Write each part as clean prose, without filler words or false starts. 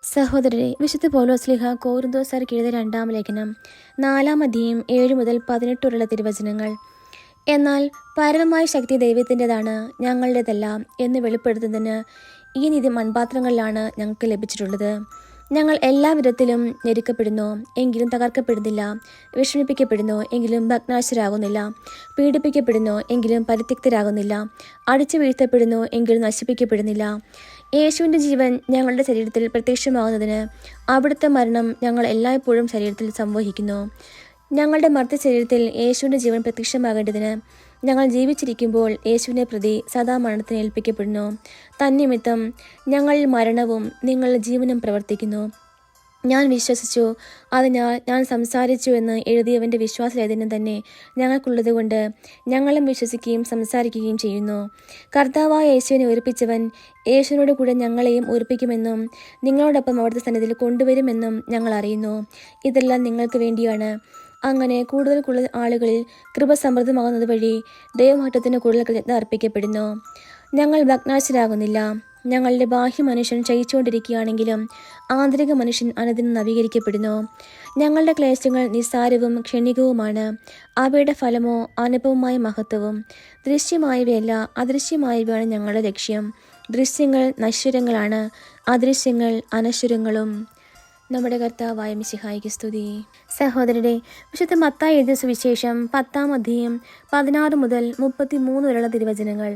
സഹോദരരെ, വിശുദ്ധ പൗലോസ്ലീഹ കൊരിന്ത്യർക്കെഴുതിയ എഴുതിയ 2-ാം ലേഖനം 4-ാം അധ്യായം 7 മുതൽ 18 വരെയുള്ള തിരുവചനങ്ങൾ. എന്നാൽ പരമമായ ശക്തി ദൈവത്തിൻ്റെതാണ്, ഞങ്ങളുടേതല്ല എന്ന് വെളിപ്പെടുത്തുന്നതിന് ഈ നീതി മൺപാത്രങ്ങളിലാണ് ഞങ്ങൾക്ക് ലഭിച്ചിട്ടുള്ളത്. ഞങ്ങൾ എല്ലാ വിധത്തിലും ഞെരുക്കപ്പെടുന്നു, എങ്കിലും തകർക്കപ്പെടുന്നില്ല; വിഷമിപ്പിക്കപ്പെടുന്നു, എങ്കിലും ഭഗ്നാശരാകുന്നില്ല; പീഡിപ്പിക്കപ്പെടുന്നു, എങ്കിലും പരിത്യക്തരാകുന്നില്ല; അടിച്ചു വീഴ്ത്തപ്പെടുന്നു, എങ്കിലും നശിപ്പിക്കപ്പെടുന്നില്ല. യേശുവിൻ്റെ ജീവൻ ഞങ്ങളുടെ ശരീരത്തിൽ പ്രത്യക്ഷമാകുന്നതിന് അവിടുത്തെ മരണം ഞങ്ങൾ എല്ലായ്പ്പോഴും ശരീരത്തിൽ സംവഹിക്കുന്നു. ഞങ്ങളുടെ മർത്യ ശരീരത്തിൽ യേശുവിൻ്റെ ജീവൻ പ്രത്യക്ഷമാകേണ്ടതിന് ഞങ്ങൾ ജീവിച്ചിരിക്കുമ്പോൾ യേശുവിനെ പ്രതി സദാ മരണത്തിന് ഏൽപ്പിക്കപ്പെടുന്നു. തന്നിമിത്തം ഞങ്ങളിൽ മരണവും നിങ്ങളിൽ ജീവനും പ്രവർത്തിക്കുന്നു. ഞാൻ വിശ്വസിച്ചു, അതിനാൽ ഞാൻ സംസാരിച്ചു എന്ന് എഴുതിയവൻ്റെ വിശ്വാസചൈതന്യം തന്നെ ഞങ്ങൾക്കുള്ളതുകൊണ്ട് ഞങ്ങളും വിശ്വസിക്കുകയും സംസാരിക്കുകയും ചെയ്യുന്നു. കർത്താവായ യേശുവിനെ ഉയർപ്പിച്ചവൻ യേശുവിനോട് കൂടെ ഞങ്ങളെയും ഉയർപ്പിക്കുമെന്നും നിങ്ങളോടൊപ്പം അവിടുത്തെ സന്നിധിയിൽ കൊണ്ടുവരുമെന്നും ഞങ്ങൾ അറിയുന്നു. ഇതെല്ലാം നിങ്ങൾക്ക് വേണ്ടിയാണ്. അങ്ങനെ കൂടുതൽ ആളുകളിൽ കൃപ സമൃദ്ധമാകുന്നത് വഴി ദൈവമഹത്വത്തിന് കൂടുതൽ കൃതജ്ഞത അർപ്പിക്കപ്പെടുന്നു. ഞങ്ങൾ ഭഗ്നാശരാകുന്നില്ല. ഞങ്ങളുടെ ബാഹ്യ മനുഷ്യൻ ക്ഷയിച്ചുകൊണ്ടിരിക്കുകയാണെങ്കിലും ആന്തരിക മനുഷ്യൻ അനുദിനം നവീകരിക്കപ്പെടുന്നു. ഞങ്ങളുടെ ക്ലേശങ്ങൾ നിസ്സാരവും ക്ഷണികവുമാണ്. അവയുടെ ഫലമോ അനുഭവമായ മഹത്വവും. ദൃശ്യമായവയല്ല, അദൃശ്യമായവയാണ് ഞങ്ങളുടെ ലക്ഷ്യം. ദൃശ്യങ്ങൾ നശ്വരങ്ങളാണ്, അദൃശ്യങ്ങൾ അനശ്വരങ്ങളും. നമ്മുടെ കർത്താവായ മിശിഹായിക്ക് സ്തുതി. സഹോദരരെ, വിശുദ്ധ മത്തായി എഴുതിയ സുവിശേഷം 10-ാം അധ്യായം 16 മുതൽ 33 വരെയുള്ള തിരുവചനങ്ങൾ.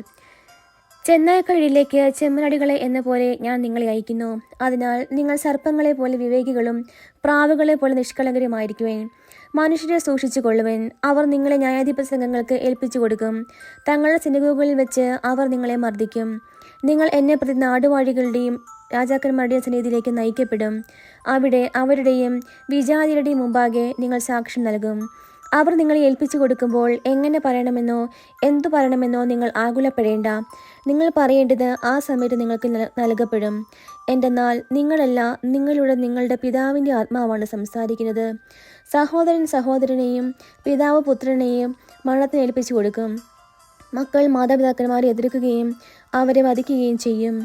ചെന്നായ്ക്കഴിയിലേക്ക് ചെമ്മനടികളെ എന്ന പോലെ ഞാൻ നിങ്ങളെ അയക്കുന്നു. അതിനാൽ നിങ്ങൾ സർപ്പങ്ങളെ പോലെ വിവേകികളും പ്രാവുകളെ പോലെ നിഷ്കളങ്കരുമായിരിക്കുവേൻ. മനുഷ്യരെ സൂക്ഷിച്ചു കൊള്ളുവൻ. അവർ നിങ്ങളെ ന്യായാധിപ സംഘങ്ങൾക്ക് ഏൽപ്പിച്ചു കൊടുക്കും. തങ്ങളുടെ സിനഗോഗുകളിൽ വെച്ച് അവർ നിങ്ങളെ മർദ്ദിക്കും. നിങ്ങൾ എന്നെ പ്രതി നാടുവാഴികളുടെയും രാജാക്കന്മാരുടെയും സന്നിധിയിലേക്ക് നയിക്കപ്പെടും. അവിടെ അവരുടെയും വിജാതിയുടെയും മുമ്പാകെ നിങ്ങൾ സാക്ഷ്യം നൽകും. അവർ നിങ്ങളെ ഏൽപ്പിച്ചു കൊടുക്കുമ്പോൾ എങ്ങനെ പറയണമെന്നോ എന്തു പറയണമെന്നോ നിങ്ങൾ ആകുലപ്പെടേണ്ട. നിങ്ങൾ പറയേണ്ടത് ആ സമയത്ത് നിങ്ങൾക്ക് നൽകപ്പെടും. എന്തെന്നാൽ നിങ്ങളല്ല, നിങ്ങളുടെ പിതാവിൻ്റെ ആത്മാവാണ് സംസാരിക്കുന്നത്. സഹോദരൻ സഹോദരനെയും പിതാവ് പുത്രനെയും മരണത്തിന് ഏൽപ്പിച്ചു കൊടുക്കും. മക്കൾ മാതാപിതാക്കന്മാരെ എതിർക്കുകയും അവരെ വധിക്കുകയും ചെയ്യും.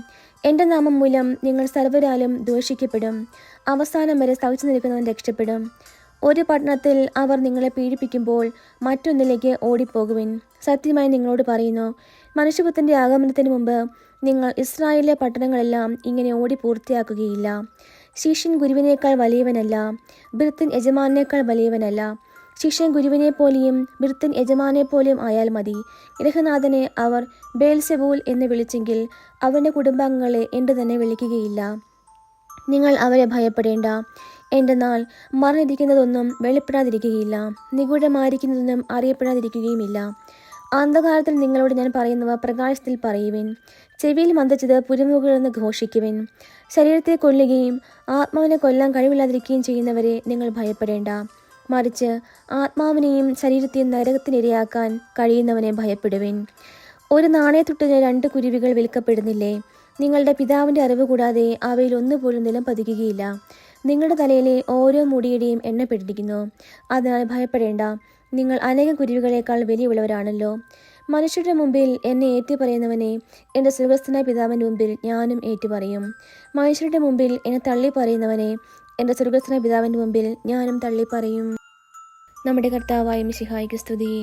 എൻ്റെ നാമം മൂലം നിങ്ങൾ സർവ്വരാലും ദൂഷിക്കപ്പെടും. അവസാനം വരെ സഹിച്ചു നിൽക്കുന്നവൻ രക്ഷപ്പെടും. ഒരു പട്ടണത്തിൽ അവർ നിങ്ങളെ പീഡിപ്പിക്കുമ്പോൾ മറ്റൊന്നിലേക്ക് ഓടിപ്പോകുവിൻ. സത്യമായി നിങ്ങളോട് പറയുന്നു, മനുഷ്യപുത്രൻ്റെ ആഗമനത്തിന് മുമ്പ് നിങ്ങൾ ഇസ്രായേലിലെ പട്ടണങ്ങളെല്ലാം ഇങ്ങനെ ഓടി പൂർത്തിയാക്കുകയില്ല. ശിഷ്യൻ ഗുരുവിനേക്കാൾ വലിയവനല്ല, ഭൃത്യൻ യജമാനേക്കാൾ വലിയവനല്ല. ശിഷ്യൻ ഗുരുവിനെ പോലെയും ഭൃത്യൻ യജമാനെ പോലെയും ആയാൽ മതി. ഗൃഹനാഥനെ അവർ ബേൽസെബൂൽ എന്ന് വിളിച്ചെങ്കിൽ അവൻ്റെ കുടുംബാംഗങ്ങളെ എൻ്റെ തന്നെ വിളിക്കുകയില്ല. നിങ്ങൾ അവരെ ഭയപ്പെടേണ്ട. എന്തെന്നാൽ മറഞ്ഞിരിക്കുന്നതൊന്നും വെളിപ്പെടാതിരിക്കുകയില്ല, നിഗൂഢമായിരിക്കുന്നതൊന്നും അറിയപ്പെടാതിരിക്കുകയുമില്ല. അന്ധകാരത്തിൽ നിങ്ങളോട് ഞാൻ പറയുന്നവ പ്രകാശത്തിൽ പറയുവിൻ. ചെവിയിൽ മന്ദിച്ചത് പുരമുകളിൽ ഘോഷിക്കുവിൻ. ശരീരത്തെ കൊല്ലുകയും ആത്മാവിനെ കൊല്ലാൻ കഴിവില്ലാതിരിക്കുകയും ചെയ്യുന്നവരെ നിങ്ങൾ ഭയപ്പെടേണ്ട. മറിച്ച് ആത്മാവിനെയും ശരീരത്തെയും നരകത്തിനിരയാക്കാൻ കഴിയുന്നവനെ ഭയപ്പെടുവിൻ. ഒരു നാണയത്തുട്ടിന് 2 കുരുവികൾ വിൽക്കപ്പെടുന്നില്ലേ? നിങ്ങളുടെ പിതാവിൻ്റെ അറിവ് കൂടാതെ അവയിൽ ഒന്നുപോലും നിലം പതിക്കുകയില്ല. നിങ്ങളുടെ തലയിലെ ഓരോ മുടിയുടെയും എണ്ണപ്പെട്ടിരിക്കുന്നു. അതിനാൽ ഭയപ്പെടേണ്ട. നിങ്ങൾ അനേകം കുരുവികളേക്കാൾ വലിയുള്ളവരാണല്ലോ. മനുഷ്യരുടെ മുമ്പിൽ എന്നെ ഏറ്റുപറയുന്നവനെ എൻ്റെ സ്വർഗ്ഗസ്ഥനായ പിതാവിൻ്റെ മുമ്പിൽ ഞാനും ഏറ്റുപറയും. മനുഷ്യരുടെ മുമ്പിൽ എന്നെ തള്ളി പറയുന്നവനെ എൻ്റെ സ്വർഗ്ഗസ്ഥനായ പിതാവിൻ്റെ മുമ്പിൽ ഞാനും തള്ളിപ്പറയും. നമ്മുടെ കർത്താവായ മിശിഹായിക്ക് സ്തുതി.